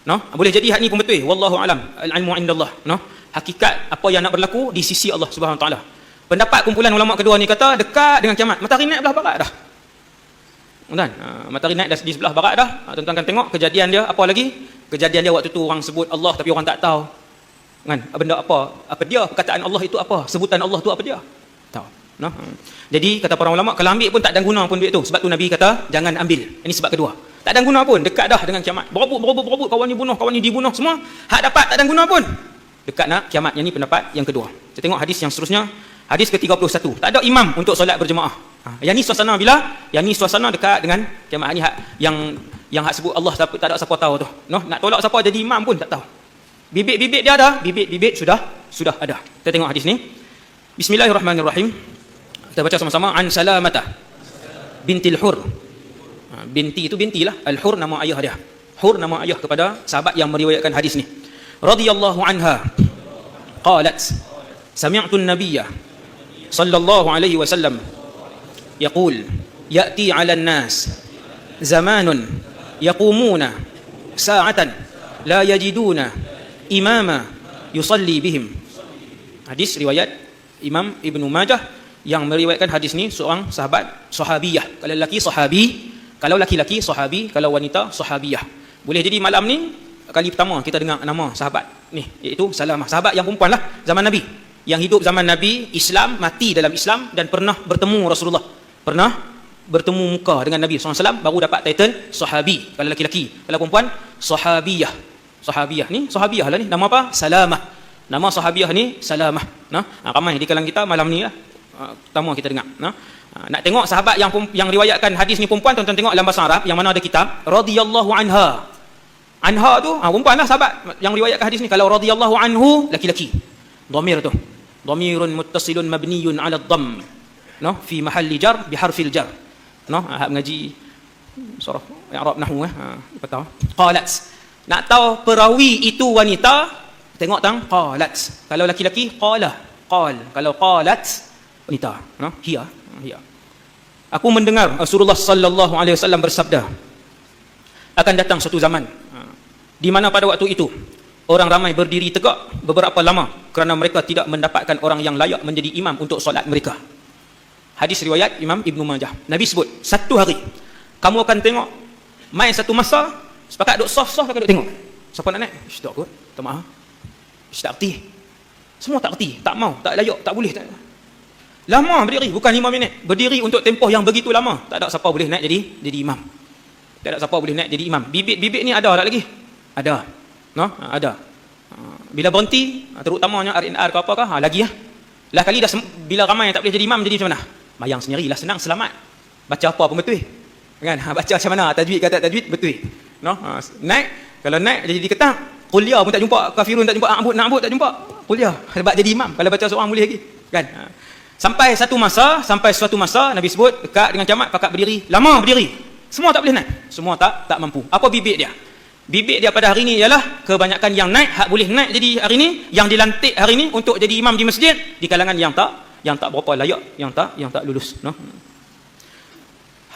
No? Boleh jadi hak ni pun betul. Wallahu alam. Al-ilmu indallah. No? Hakikat apa yang nak berlaku di sisi Allah Subhanahu taala. Pendapat kumpulan ulama kedua ni kata dekat dengan kiamat. Matahari naik belah barat dah. Kan? Matahari naik di sebelah barat dah. Tuan-tuan kan tengok kejadian dia apa lagi? Kejadian dia waktu tu orang sebut Allah tapi orang tak tahu. Kan? Benda apa? Apa dia? Perkataan Allah itu apa? Sebutan Allah tu apa dia? Tahu. No? Jadi kata para ulama kalau ambil pun tak ada guna pun duit tu. Sebab tu Nabi kata jangan ambil. Ini sebab kedua. Tak ada guna pun, dekat dah dengan kiamat. Berebut, kawan ni bunuh, kawan ni dibunuh semua. Hak dapat tak ada guna pun. Dekat nak kiamat. Yang ni pendapat yang kedua. Kita tengok hadis yang seterusnya. Hadis ke-31. Tak ada imam untuk solat berjemaah. Yang ni suasana bila? Yang ni suasana dekat dengan kiamat. Ini hak yang hak sebut Allah tak ada siapa tahu tu. No? Nak tolak siapa jadi imam pun tak tahu. Bibit-bibit dia ada, bibit-bibit sudah ada. Kita tengok hadis ni. Bismillahirrahmanirrahim. Kita baca sama-sama. An Salamata bintil Hur. Binti itu binti lah. Al-Hur nama ayah dia. Hur nama ayah kepada sahabat yang meriwayatkan hadis ni. Radhiyallahu anha. Qalat. Sami'tu an-nabiyya sallallahu alaihi wasallam yaqul ya'ti 'ala an-nas zamanun yaqumuna sa'atan la yajiduna imama yusalli bihim. Hadis riwayat Imam Ibnu Majah yang meriwayatkan hadis ni seorang sahabat sahabiyah. Kalau lelaki sahabi, kalau laki-laki sahabi, kalau wanita sahabiyah. Boleh jadi malam ni kali pertama kita dengar nama sahabat ni, iaitu Salamah, sahabat yang perempuan lah zaman Nabi, yang hidup zaman Nabi, Islam, mati dalam Islam dan pernah bertemu Rasulullah, pernah bertemu muka dengan Nabi SAW, baru dapat title sahabi kalau laki-laki. Kalau perempuan sahabiyah. Sahabiyah ni, sahabiyah lah ni, nama apa? Salamah. Nama sahabiyah ni Salamah. Ramai di kalangan kita malam ni lah pertama kita dengar. Nak tengok sahabat yang riwayatkan hadis ni perempuan, tuan-tuan tengok dalam bahasa Arab yang mana ada kitab radhiyallahu anha. Anha tu perempuan lah sahabat yang riwayatkan hadis ni. Kalau radhiyallahu anhu laki-laki. Dhamir tu. Dhamirun muttasilun mabniyun 'ala ad-dhamm. No, fi mahalli jar bi harfil jar. No, mengaji surah i'rab nahwu apa tahu. Qalat. Nak tahu perawi itu wanita, tengok tang qalat. Kalau laki-laki qala, qal. Kalau qalat wanita, no, hiya. Aku mendengar Rasulullah sallallahu alaihi wasallam bersabda, akan datang satu zaman di mana pada waktu itu orang ramai berdiri tegak beberapa lama kerana mereka tidak mendapatkan orang yang layak menjadi imam untuk solat mereka. Hadis riwayat Imam Ibnu Majah. Nabi sebut satu hari kamu akan tengok main satu masa sepakat duk soft-soft akan duk tengok. Siapa nak naik? Tak kot. Tak maaf. Tak erti. Semua tak erti, tak mau, tak layak, tak boleh, tak. Lama berdiri, bukan 5 minit. Berdiri untuk tempoh yang begitu lama. Tak ada siapa boleh naik jadi imam. Tak ada siapa boleh naik jadi imam. Bibit-bibit ni ada tak lagi? Ada. No? Ada. Bila berhenti, terutamanya RNR ke apakah, lagi lah. Lah kali dah bila ramai yang tak boleh jadi imam, jadi macam mana? Mayang sendiri lah, senang, selamat. Baca apa pun betul. Kan? Baca macam mana? Tajwid kata tajwid, betul. No? Naik, kalau naik jadi diketang, kuliah pun tak jumpa, kafirun tak jumpa, nak tak jumpa. Kuliah. Sebab jadi imam. Kalau baca seorang boleh lagi. Kan? Sampai suatu masa Nabi sebut dekat dengan kiamat pakat berdiri, lama berdiri. Semua tak boleh naik. Semua tak mampu. Apa bibit dia? Bibit dia pada hari ini ialah kebanyakan yang naik, hak boleh naik jadi hari ini, yang dilantik hari ini untuk jadi imam di masjid di kalangan yang tak berapa layak, yang tak lulus, no?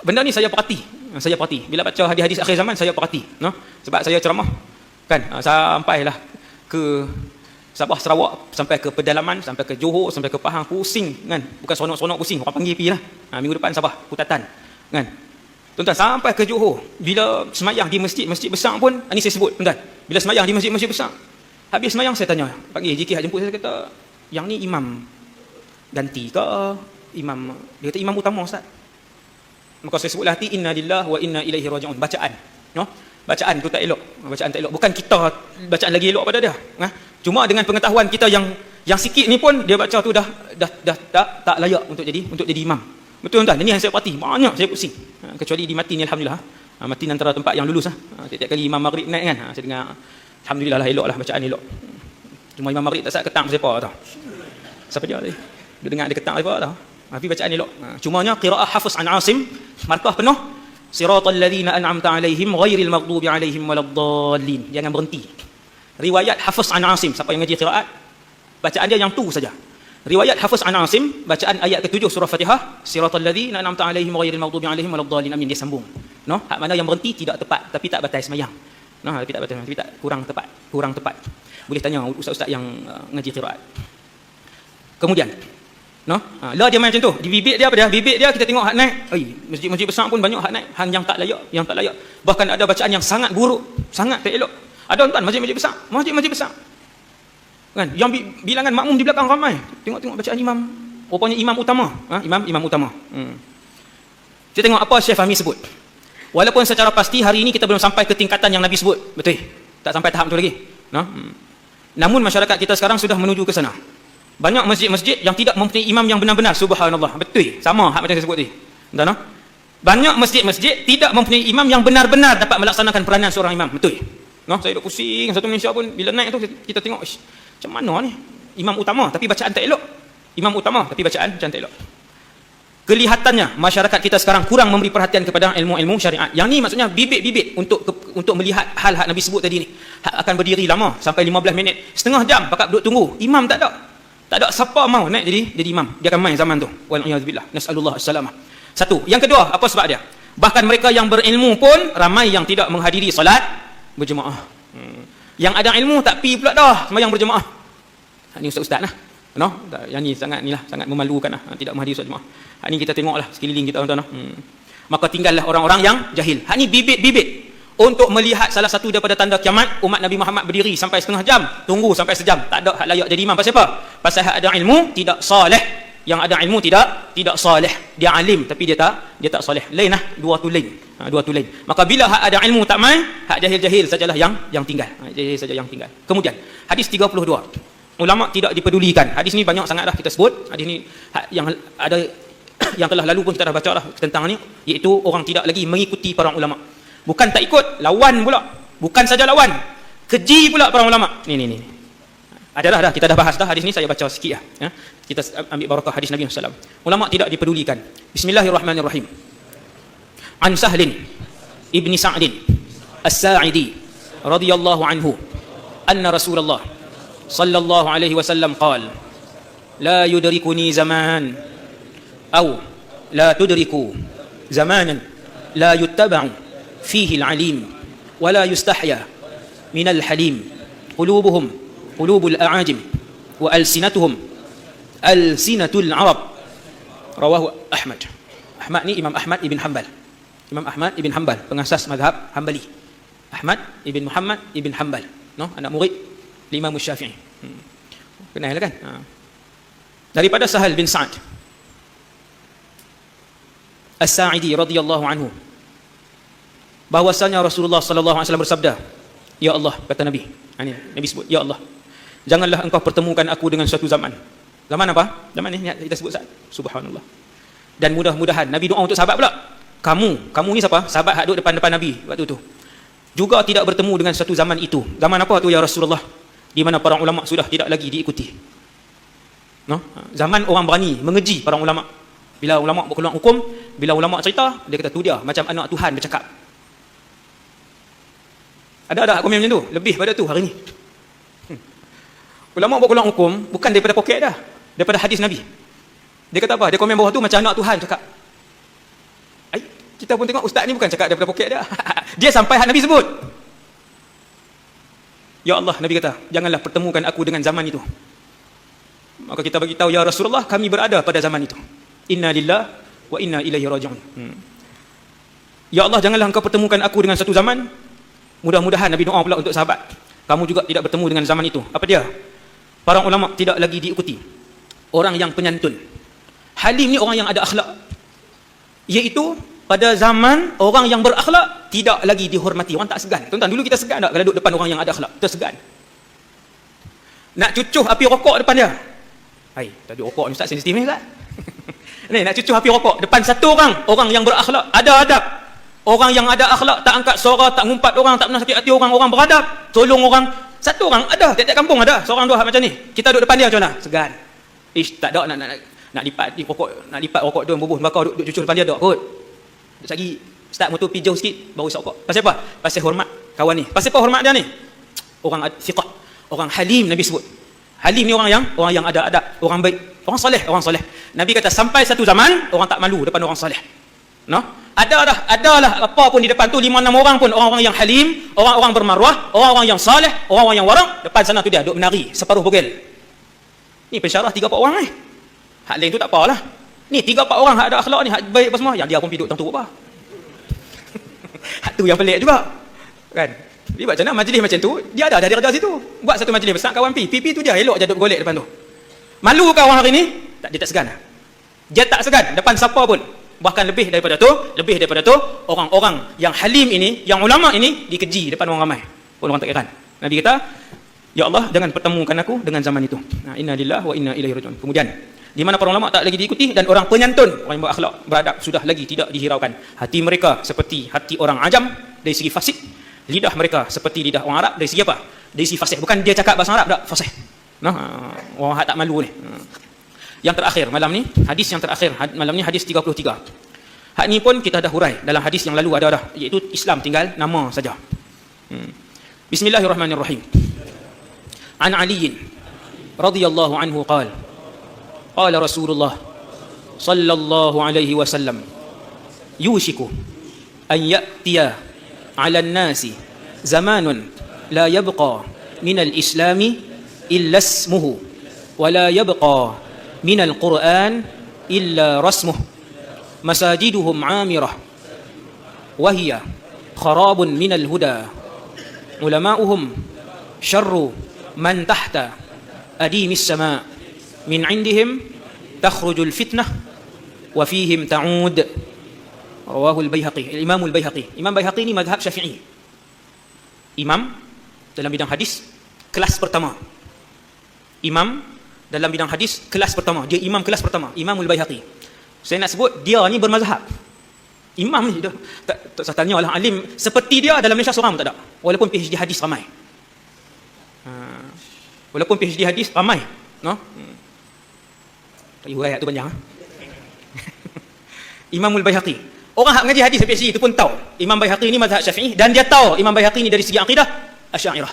Benda ni saya perhati. Bila baca hadis-hadis akhir zaman saya perhati, no? Sebab saya ceramah kan, sampailah ke Sabah, Sarawak, sampai ke pedalaman, sampai ke Johor, sampai ke Pahang, pusing kan. Bukan seronok-seronok pusing, orang panggil pergi lah. Minggu depan Sabah, Kutatan. Kan. Tuan-tuan, sampai ke Johor, bila semayang di masjid besar pun, ini saya sebut, tuan-tuan. Bila semayang di masjid besar, habis semayang saya tanya, pagi JK jemput saya, kata, yang ni imam ganti ke imam? Dia kata imam utama Ustaz. Maka saya sebut hati inna lillahi wa inna ilaihi raji'un. Bacaan, no? Bacaan tu tak elok. Bacaan tak elok. Bukan kita bacaan lagi elok pada dia. Cuma dengan pengetahuan kita yang sikit ni pun dia baca tu dah tak layak untuk jadi imam. Betul tuan? Ini yang saya perhati. Banyak saya pusing. Kecuali di Matin ni alhamdulillah. Matin antara tempat yang lulus Tiap-tiap kali imam maghrib naik kan. Saya dengar alhamdulillah lah elok lah bacaan elok. Cuma imam maghrib tak sat ketang siapa tau. Siapa dia tadi? Dia dengar ada ketang siapa tau. Tapi bacaan elok. Cumanya qiraah Hafiz an Asim markah penuh. Siratal ladzina an'amta alaihim ghairil maghdubi alaihim waladdallin. Jangan berhenti. Riwayat Hafiz an Asim, siapa yang ngaji qiraat, bacaan dia yang tu saja. Riwayat Hafiz an Asim, bacaan ayat ke-7 surah Fatihah, siratal ladzina an'amta alaihim ghairil maghdubi alaihim waladdallin. Amin, dia sambung. No, hak mana yang berhenti tidak tepat, tapi tak batal sembahyang. No, tapi tak batal, tapi tak kurang tepat. Boleh tanya ustaz-ustaz yang ngaji qiraat. Kemudian no, lah dia main macam tu. Di bibit dia apa dia? Bibit dia kita tengok hak naik. Masjid-masjid besar pun banyak hak naik, hang yang tak layak. Bahkan ada bacaan yang sangat buruk, sangat tak elok. Ada tuan masjid-masjid besar. Kan? Yang bilangan makmum di belakang ramai. Tengok bacaan imam. Rupanya imam utama, imam utama. Kita tengok apa Syekh Fahmi sebut. Walaupun secara pasti hari ini kita belum sampai ke tingkatan yang Nabi sebut. Betul? Tak sampai tahap tu lagi. No? Namun masyarakat kita sekarang sudah menuju ke sana. Banyak masjid-masjid yang tidak mempunyai imam yang benar-benar. Subhanallah. Betul. Sama hak macam saya sebut tadi. Entah, no? Banyak masjid-masjid tidak mempunyai imam yang benar-benar dapat melaksanakan peranan seorang imam. Betul. No? Saya duk pusing. Satu Malaysia pun bila naik tu kita tengok macam mana ni? Imam utama tapi bacaan tak elok. Imam utama tapi bacaan tak elok. Kelihatannya masyarakat kita sekarang kurang memberi perhatian kepada ilmu-ilmu syariat. Yang ni maksudnya bibit-bibit untuk melihat hal-hal Nabi sebut tadi ni. Akan berdiri lama sampai 15 minit, setengah jam pakak duduk tunggu. Imam tak ada siapa mau naik jadi imam. Dia akan main zaman tu. Wal'iyadzubillah. Nas'alullah as-salamah. Satu. Yang kedua, apa sebab dia? Bahkan mereka yang berilmu pun ramai yang tidak menghadiri solat berjemaah. Yang ada ilmu tak pi pula dah sembahyang berjemaah. Ini ustaz-ustaz lah. No? Yang ni sangat memalukan lah. Tidak menghadiri solat jemaah. Hak ni kita tengoklah sekeliling kita tuan-tuan. Maka tinggallah orang-orang yang jahil. Hak ni bibit-bibit untuk melihat salah satu daripada tanda kiamat. Umat Nabi Muhammad berdiri sampai setengah jam, tunggu sampai sejam, tak ada hak layak jadi imam. Pasal apa? Pasal hak ada ilmu tidak soleh. Yang ada ilmu tidak soleh. Dia alim tapi dia tak soleh. Lain lah, dua tu lain. Maka bila hak ada ilmu tak main, hak jahil-jahil sajalah yang tinggal. Jahil saja yang tinggal. Kemudian hadis 32. Ulama tidak dipedulikan. Hadis ni banyak sangatlah kita sebut. Hadis ni yang ada yang telah lalu pun kita dah baca dah tentang ni, iaitu orang tidak lagi mengikuti para ulama. Bukan tak ikut, lawan pula. Bukan saja lawan, keji pula para ulama. Ni. Adalah dah, kita dah bahas dah hadis ni, saya baca sikit lah. Ya. Kita ambil barakah hadis Nabi SAW. Ulama tidak dipedulikan. Bismillahirrahmanirrahim. An Sahlin ibni Sa'din As-Sa'idi radhiyallahu anhu anna Rasulullah sallallahu alaihi wasallam qala la yudrikuni zaman أو لا تدركوا زمانا لا يتبع فيه العليم ولا يستحيا من الحليم قلوبهم قلوب الأعاجم وألسنتهم ألسنة العرب. رواه أحمد. Ahmad ni Imam Ahmad ibn Hanbal. Imam Ahmad ibn Hanbal, pengasas mazhab Hanbali. Ahmad ibn Muhammad ibn Hanbal, no? Anak murid Imam Syafi'i. Kenal kan? Daripada Sahal bin Sa'ad As-Sa'idi radhiyallahu anhu, bahwasanya Rasulullah sallallahu alaihi wasallam bersabda, ya Allah, kata Nabi. Nabi sebut, ya Allah, janganlah engkau pertemukan aku dengan suatu zaman. Zaman apa? Zaman ni kita sebut saat. Subhanallah. Dan mudah-mudahan Nabi doa untuk sahabat pula. Kamu ni siapa? Sahabat hak duduk depan Nabi waktu tu. Juga tidak bertemu dengan suatu zaman itu. Zaman apa tu ya Rasulullah? Di mana para ulama sudah tidak lagi diikuti. No? Zaman orang berani mengeji para ulama. Bila ulama berkeluar hukum, bila ulama cerita, dia kata tu dia macam anak Tuhan bercakap. Ada komen macam tu, lebih pada tu hari ni. Ulama berkeluar hukum bukan daripada poket dah, daripada hadis Nabi. Dia kata apa? Dia komen bawah tu macam anak Tuhan cakap. Kita pun tengok ustaz ni bukan cakap daripada poket dia. Dia sampai hak Nabi sebut. Ya Allah, Nabi kata, janganlah pertemukan aku dengan zaman itu. Maka kita bagi tahu, ya Rasulullah, kami berada pada zaman itu. Inna lillahi wa inna ilaihi raji'un. Ya Allah, janganlah engkau pertemukan aku dengan satu zaman. Mudah-mudahan Nabi doa pula untuk sahabat, kamu juga tidak bertemu dengan zaman itu. Apa dia? Para ulama tidak lagi diikuti. Orang yang penyantun. Halim ni orang yang ada akhlak. Iaitu pada zaman orang yang berakhlak tidak lagi dihormati. Orang tak segan. Tuan-tuan, dulu kita segan tak kalau duduk depan orang yang ada akhlak? Kita segan. Nak cucuh api rokok depan dia. Hai, tadi rokok ni Ustaz sensitif ni Ustaz. Ni nak cucuh api rokok depan satu orang yang berakhlak, ada adab. Orang yang ada akhlak, tak angkat suara, tak ngumpat orang, tak pernah sakit hati orang, orang beradab, tolong orang. Satu orang ada, tiap-tiap kampung ada, seorang dua macam ni. Kita duduk depan dia macam mana? Segan. Tak ada nak lipat rokok tu, bubuh bakar duduk cucuh depan dia tak kot. Lagi start motor pergi jauh sikit baru isap rokok. Pasal apa? Pasal hormat kawan ni. Pasal apa hormat dia ni? Orang thiqah, orang halim Nabi sebut. Halim ni orang yang ada adab, orang baik, orang soleh. Nabi kata sampai satu zaman orang tak malu depan orang soleh. No? Adalah apa pun di depan tu 5-6 orang pun orang-orang yang halim, orang-orang bermaruah, orang-orang yang soleh, orang-orang yang warang, depan sana tu dia duk menari separuh bogel. Ni pensyarah 3-4 orang ni. Hak lain tu tak apalah. Ni 3-4 orang hak ada akhlak ni, hak baik apa semua, yang dia pun pergi duduk tang tu apa. Hak tu yang pelik juga. Kan? Dia buat macam mana majlis macam tu, dia ada darjah situ. Buat satu majlis besar kawan pipi tu dia elok je duduk golek depan tu. Malu kau orang hari ni? Tak, dia tak segan. Dia tak segan depan siapa pun. Bahkan lebih daripada tu, orang-orang yang halim ini, yang ulama ini dikeji depan orang ramai. Pun orang tak kira. Nabi kata, ya Allah, jangan pertemukan aku dengan zaman itu. Inna lillahi wa inna ilaihi raji'un. Kemudian, di mana para ulama tak lagi diikuti dan orang penyantun, orang yang berakhlak, beradab sudah lagi tidak dihiraukan. Hati mereka seperti hati orang ajam dari segi fasih, lidah mereka seperti lidah orang Arab dari segi apa? Dari segi fasih. Bukan dia cakap bahasa Arab, tak, fasih. Nah, orang tak malu ni. Yang terakhir malam ni, hadis yang terakhir malam ni, hadis 33. Hak ni pun kita dah hurai dalam hadis yang lalu ada dah, iaitu Islam tinggal nama saja. Bismillahirrahmanirrahim. An Ali radhiyallahu anhu qala qala Rasulullah sallallahu alaihi wasallam yushiku an ya'tiya 'ala an-nasi zamanun la yabqa min al-islami illa ismuhu wa la yabqa min al-Quran illa rasmuh masajiduhum 'amirah wa hiya kharabun min al-huda ulama'uhum syarru man tahta adimis sama' min 'indihim takhrujul fitnah wa fihim ta'ud. Rawahu al-Baihaqi. Imam al-Baihaqi. Imam Baihaqi ni mazhab Syafi'i. Imam dalam bidang hadis kelas pertama. Imam dalam bidang hadis kelas pertama. Dia imam kelas pertama, Imam al-Baihaqi. Saya nak sebut dia ni bermazhab. Imam ni dah tak usah tanya lah, alim seperti dia dalam Malaysia seorang pun tak ada. Walaupun PhD hadis ramai. Walaupun PhD hadis ramai, no? Tak payah ayat tu panjang. Imam al-Baihaqi. Orang hak mengaji hadis PhD itu pun tahu Imam Baihaqi ni mazhab Syafi'i, dan dia tahu Imam Baihaqi ni dari segi akidah Asy'ariyah.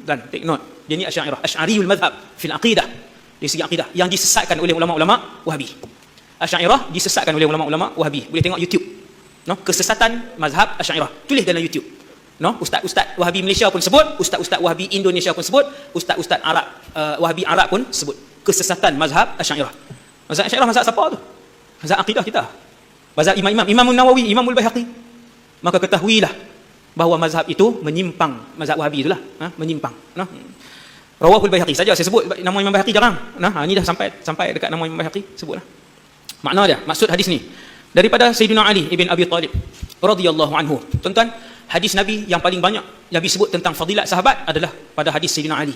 Dan take note, dia ni Asy'ariyah, Asy'ariyul mazhab fil aqidah. Dari segi akidah yang disesatkan oleh ulama-ulama Wahabi. Asy'ariyah disesatkan oleh ulama-ulama Wahabi. Boleh tengok YouTube. No, kesesatan mazhab Asy'ariyah. Tulis dalam YouTube. No, ustaz-ustaz Wahabi Malaysia pun sebut, ustaz-ustaz Wahabi Indonesia pun sebut, ustaz-ustaz Arab Wahabi Arab pun sebut kesesatan mazhab Asy'ariyah. Mazhab Asy'ariyah mazhab siapa tu? Mazhab akidah kita. Mazhab Imam Nawawi, Imam al-Baihaqi. Maka ketahuilah bahawa mazhab itu menyimpang, mazhab Wahabi itulah, menyimpang. Nah, Rawahul Baihaqi saja saya sebut nama Imam Baihaqi jarang. Nah, ini dah sampai dekat nama Imam Baihaqi, sebutlah. Makna dia, maksud hadis ni daripada Sayyidina Ali ibn Abi Talib radhiyallahu anhu. Tuan-tuan, hadis Nabi yang paling banyak yang disebut tentang fadilat sahabat adalah pada hadis Sayyidina Ali.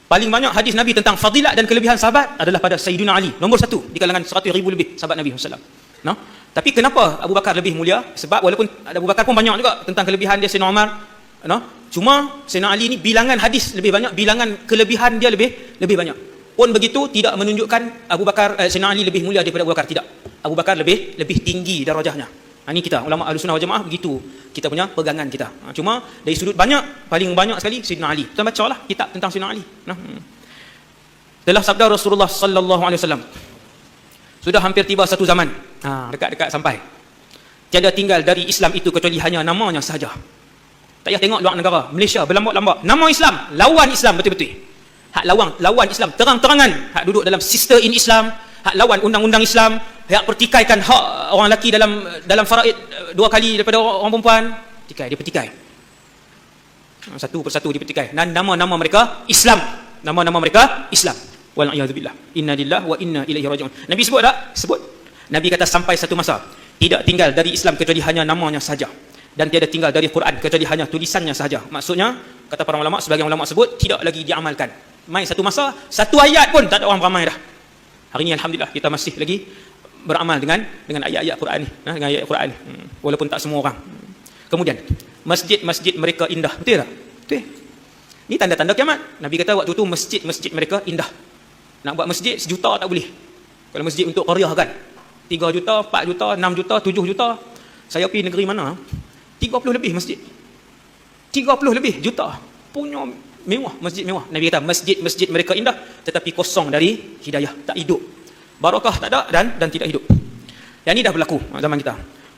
Paling banyak hadis Nabi tentang fadilat dan kelebihan sahabat adalah pada Sayyidina Ali, nombor 1 di kalangan 100,000 lebih sahabat Nabi SAW. No? Tapi kenapa Abu Bakar lebih mulia? Sebab walaupun Abu Bakar pun banyak juga tentang kelebihan dia, Sayyidina Umar, no? Cuma Sayyidina Ali ni bilangan hadis lebih banyak, bilangan kelebihan dia lebih banyak. Pun begitu tidak menunjukkan Abu Bakar Sayyidina Ali lebih mulia daripada Abu Bakar, tidak. Abu Bakar lebih tinggi darjahnya. Ini kita ulama Ahlussunnah wal Jamaah begitu kita punya pegangan kita. Cuma dari sudut paling banyak sekali Sayyidina Ali. Kita bacalah kitab tentang Sayyidina Ali. Telah sabda Rasulullah sallallahu alaihi wasallam, sudah hampir tiba satu zaman, dekat-dekat sampai, tiada tinggal dari Islam itu kecuali hanya namanya sahaja. Tak payah tengok luar negara, Malaysia berlambak-lambak nama Islam, lawan Islam betul-betul. Hak lawan Islam terang-terangan, hak duduk dalam sister in Islam, hak lawan undang-undang Islam, hak pertikaikan hak orang lelaki dalam faraid 2 kali daripada orang perempuan, dia petikai. Satu persatu dipetikai. Dan nama-nama mereka Islam. Nama-nama mereka Islam. Wal a'yadzu billah. Inna lillahi wa inna ilaihi raji'un. Nabi sebut tak? Sebut. Nabi kata sampai satu masa tidak tinggal dari Islam kecuali hanya namanya saja, dan tiada tinggal dari Quran kecuali hanya tulisannya saja. Maksudnya, kata para ulama, sebagian ulama sebut tidak lagi diamalkan. Mai satu masa satu ayat pun tak ada orang beramal dah. Hari ini alhamdulillah kita masih lagi beramal dengan ayat-ayat Quran ni, dengan ayat Quran ni. Walaupun tak semua orang. Kemudian masjid-masjid mereka indah. Betul tak? Betul. Ni tanda-tanda kiamat. Nabi kata waktu tu masjid-masjid mereka indah. Nak buat masjid 1 juta tak boleh. Kalau masjid untuk qaryah kan 3 juta, 4 juta, 6 juta, 7 juta. Saya pergi negeri mana 30 lebih masjid, 30 lebih juta punya mewah, masjid mewah. Nabi kata masjid-masjid mereka indah tetapi kosong dari hidayah, tak hidup, barakah tak ada dan tidak hidup. Yang ni dah berlaku zaman kita.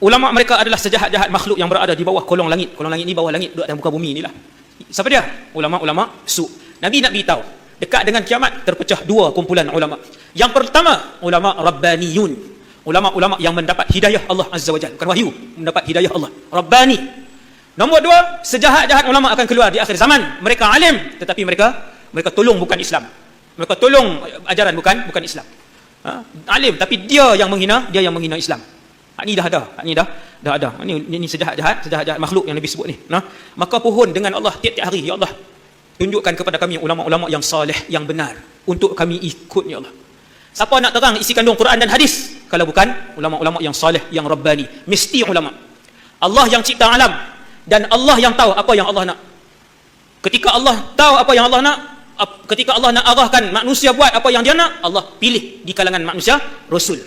Ulama mereka adalah sejahat-jahat makhluk yang berada di bawah kolong langit. Kolong langit ni bawah langit, duduk atas muka bumi ni lah. Siapa dia? Ulama-ulama su. Nabi nak beritahu dekat dengan kiamat terpecah 2 kumpulan ulama. Yang pertama ulama rabbaniyun, ulama-ulama yang mendapat hidayah Allah Azza wa Jalla, bukan wahyu, mendapat hidayah Allah, Rabbani. Nombor 2, sejahat-jahat ulama akan keluar di akhir zaman. Mereka alim tetapi mereka tolong bukan Islam. Mereka tolong ajaran bukan Islam. Alim tapi dia yang menghina Islam. Ini dah ada. Dah ada. Ini sejahat-jahat makhluk yang Nabi sebut ni. Maka pohon dengan Allah tiap-tiap hari, ya Allah, tunjukkan kepada kami ulama-ulama yang saleh, yang benar untuk kami ikut, ya Allah. Siapa nak terang isi kandung Quran dan hadis kalau bukan ulama-ulama yang saleh, yang rabbani? Mesti ulama. Allah yang cipta alam dan Allah yang tahu apa yang Allah nak. Ketika Allah tahu apa yang Allah nak, ketika Allah nak arahkan manusia buat apa yang dia nak, Allah pilih di kalangan manusia Rasul.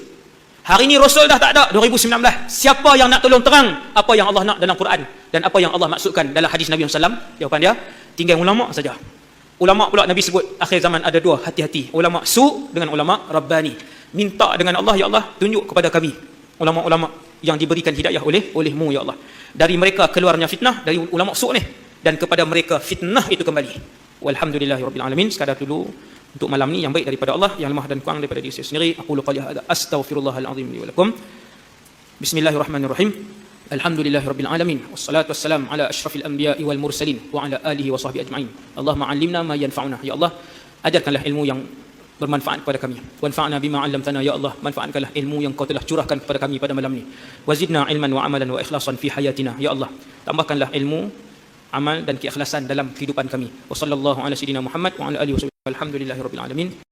Hari ini Rasul dah tak ada, 2019. Siapa yang nak tolong terang apa yang Allah nak dalam Quran dan apa yang Allah maksudkan dalam hadis Nabi SAW? Jawapan dia, tinggal ulama saja. Ulama pula Nabi sebut akhir zaman ada 2, hati-hati. Ulama su dengan ulama rabbani. Minta dengan Allah, ya Allah, tunjuk kepada kami ulama-ulama yang diberikan hidayah olehmu, ya Allah. Dari mereka keluarnya fitnah, dari ulama su ni, dan kepada mereka fitnah itu kembali. Walhamdulillahirabbil alamin. Sekadar dulu untuk malam ni, yang baik daripada Allah, yang lemah dan kurang daripada diri saya sendiri. Aqulu qali hadza astaghfirullahal azim li wa lakum. Bismillahirrahmanirrahim. Alhamdulillahirabbil alamin. Wassalatu wassalamu ala asyrafil anbiya'i wal mursalin wa ala alihi wa sahbihi ajma'in. Allahumma 'allimna ma yanfa'una. Ya Allah, ajarkanlah ilmu yang bermanfaat kepada kami. Wanfa'na bima 'allamtana, ya Allah, manfaatkanlah ilmu yang kau telah curahkan kepada kami pada malam ni. Wazidna ilman wa amalan wa ikhlasan fi hayatina. Ya Allah, tambahkanlah ilmu, amal dan keikhlasan dalam kehidupan kami. Wa sallallahu ala sayidina Muhammad wa ala alihi wa sahbihi. Alhamdulillahirabbil alamin.